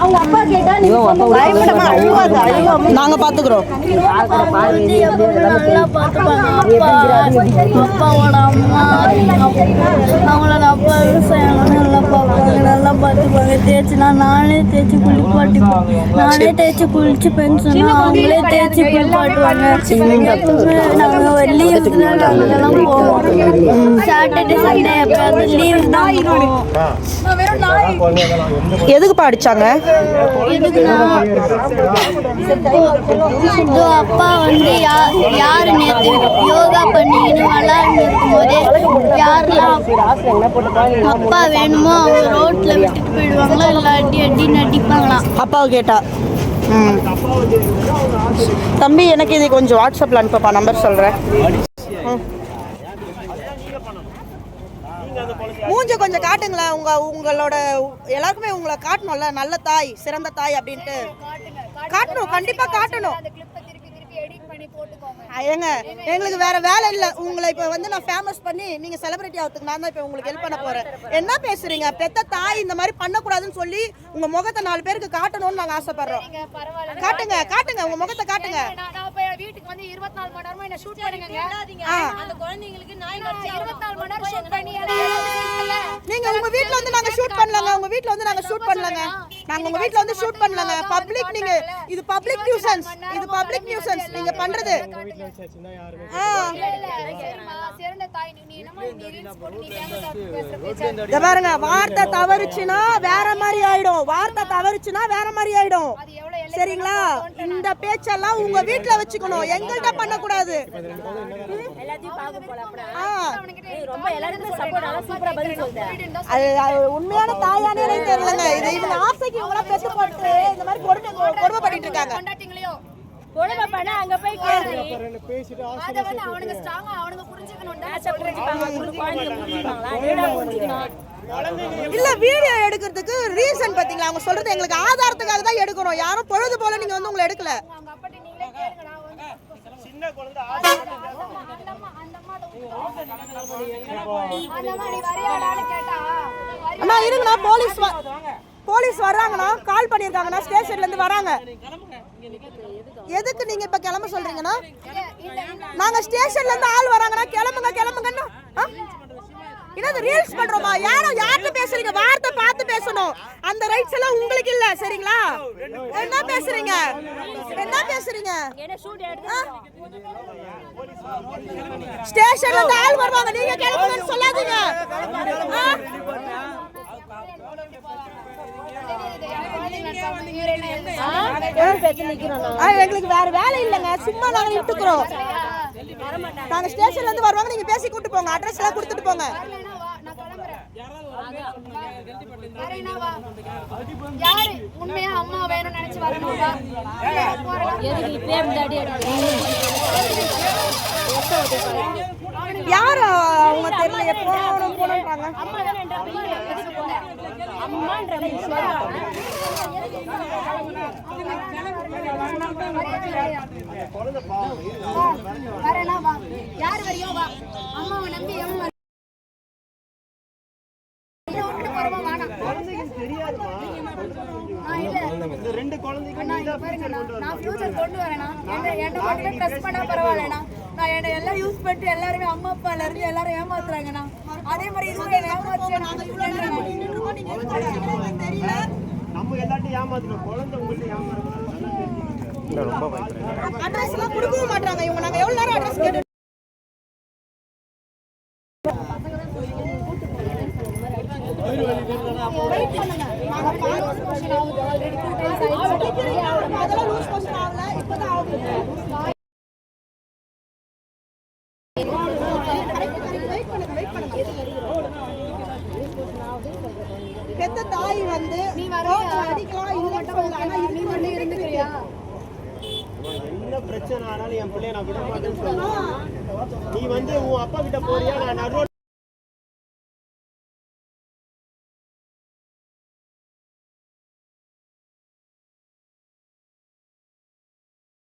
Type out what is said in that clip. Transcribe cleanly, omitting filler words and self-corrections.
அவங்க அப்பா கேட்டா நாங்க பாத்துக்கிறோம். அப்பாவோட அம்மா அவங்கள அப்பா விவசாயம் நல்லா பார்ப்பாங்க, நல்லா பார்த்துப்பாங்க. தேய்ச்சினா நானே தேய்ச்சி குளிப்பாட்டிப்போம், நானே தேய்ச்சி குளிச்சு பென்ஷனா அவங்களே தேய்ச்சி குளிப்பாட்டுவாங்க. நாங்கள் லீவுக்கு தான் நாங்கெல்லாம் போவோம். சாட்டர்டே சண்டே எப்பயாவது லீவு தான் போவோம். எதுக்குப்பா அடிச்சாங்க? அப்பா வந்து யாரு நேற்று யோகா பண்ணிக்கின்னு விளாண்டு இருக்கும்போதே யாரெல்லாம் அப்பா வேணுமோ அவங்க ரோட்ல விட்டுட்டு போயிடுவாங்களா, இல்லாட்டி அடி நடிப்பாங்களாம். அப்பாவை கேட்டா தம்பி எனக்கு இது கொஞ்சம் வாட்ஸ்அப்ல அனுப்பப்பா, நம்பர் சொல்றேன். மூஞ்ச கொஞ்சம் காட்டுங்களேன். உங்களோட எல்லாருக்குமே உங்களை காட்டணும்ல, நல்ல தாய் சிறந்த தாய் அப்படின்ட்டு காட்டணும், கண்டிப்பா காட்டணும். ஏங்க எங்களுக்கு வேற வேலை இல்லை. உங்களை இப்போ வந்து நான் ஃபேமஸ் பண்ணி நீங்க செலிபிரிட்டி ஆகிறதுக்கு நான் தான் இப்போ உங்களுக்கு ஹெல்ப் பண்ண போறேன். என்ன பேசுறீங்க? பெத்த தாய் இந்த மாதிரி பண்ணக்கூடாதுன்னு சொல்லி உங்க முகத்தை 4 பேருக்கு காட்டணும்னு நாங்கள் ஆசைப்படுறோம். காட்டுங்க காட்டுங்க, உங்க முகத்தை காட்டுங்க. வீட்டுக்கு வந்து 24 மணி நேரமா என்ன ஷூட் பண்ணுங்க. அந்த குழந்தைங்களுக்கு நாய் கடிச்சு 24 மணி நேரம் ஷூட் பண்ணி நீங்க உங்க வீட்ல வந்து நாங்க ஷூட் பண்ணலங்க. உங்க வீட்ல வந்து நாங்க ஷூட் பண்ணலங்க. நாங்க உங்க வீட்ல வந்து ஷூட் பண்ணலங்க. பப்ளிக் நீங்க இது பப்ளிக் நியூசன்ஸ். இது பப்ளிக் நியூசன்ஸ் நீங்க பண்றது. சிறந்த தாய் நீ என்னமா நீ ரீல்ஸ் போட்டு நீ பேசுற பேச்ச இத பாருங்க, வார்த்தை தவறுச்சுனா வேற மாதிரி ஆயிடும். வார்த்தை தவறுச்சுனா வேற மாதிரி ஆயிடும். சரிங்களா? இந்த பேச்செல்லாம் உங்க வீட்ல வச்சுக்கணும், எங்கள்ட்ட பண்ண கூடாது. எல்லாத்தையும் பாக்க போல ரொம்ப எல்லாரும் சப்போர்ட் சூப்பரா பதில் சொல்லுங்க. அது உண்மையான தாயானே தெரியலங்க. இது இவங்க ஆசைக்கு இவங்கள பெத்து போட்டு இந்த மாதிரி கொடுமை பண்ணிட்டு இருக்காங்க. கொண்டாட்டிங்களையோ கொடுமை பண்ண அங்க போய் கேளு. அத வந்து அவனுங்க ஸ்ட்ராங்கா அவனுங்க புரிஞ்சிக்கணும்டா. இல்ல வீடியோ எடுக்கிறதுக்கு ரீசன் பாத்தீங்களா? அவங்க சொல்றது எங்களுக்கு ஆதாரத்துக்காக தான் எடுக்கிறோம். யாரும் பொழுது போல நீங்க வந்து உங்களை எடுக்கல. அவங்க அப்படி நீங்களே கேளுங்க. நான் வந்து சின்ன குழந்தை அண்ணா இருங்கண்ணா, போலீஸ் வர்றாங்கண்ணா, கால் பண்ணியிருக்காங்கண்ணா, ஸ்டேஷன்ல இருந்து வராங்க. எதுக்கு நீங்க இப்ப கிளம்ப சொல்றீங்கன்னா? நாங்க ஸ்டேஷன்ல இருந்து ஆள் வராங்கண்ணா, கிளம்புங்க கிளம்புங்கன்னு. என்னது ரீல்ஸ் பண்றோமா? யார்கிட்ட பேசுறீங்க? வார்த்தை பார்த்து பேசணும். அந்த ரைட்ஸ் எல்லாம் உங்களுக்கு இல்ல. சரிங்களா? என்ன பேசுறீங்க? என்ன பேசுறீங்க? ஸ்டேஷன்ல இருந்து ஆள் வருவாங்க, நீங்க கிளம்புங்கன்னு சொல்லாதீங்க. எங்களுக்கு வேற வேலை இல்லைங்க, சும்மா நாங்க விட்டுக்கிறோம். நாங்க ஸ்டேஷன்ல இருந்து வருவாங்க, நீங்க பேசி கூட்டு போங்க, அட்ரஸ் எல்லாம் கொடுத்துட்டு போங்க. யாரு உண்மையா அம்மா வேணும்னு நினைச்சு வரணும்டா. யாரு அவங்க தெரியல, எப்போ போறாங்க. யாரு வரையும் வா, அம்மாவை நம்பி எவன் எல்லாம் யூஸ் பண்ணிட்டு எல்லாருமே அம்மா அப்பால இருந்து எல்லாரும் ஏமாத்துறாங்கண்ணா. அதே மாதிரி இதுவும் ஏமாத்து. நம்ம எல்லாத்தையும் ஏமாத்துறோம். குழந்தை உங்கள்கிட்ட ஏமாறுறாங்க. ரொம்ப அட்ரஸ் எல்லாம் கொடுக்கவும் மாட்டாங்க இவங்க. நாங்க எவ்வளவு நேரம் அட்ரஸ் கேட்டு பெத்த தாய் வந்து நீ அடிக்கலாம் இருந்துக்கிறியா? என்ன பிரச்சனை ஆனாலும் என் பிள்ளைய நான் விட மாட்டேன்னு சொல்லுவேன். நீ வந்து உன் அப்பா கிட்ட போறியா? நான்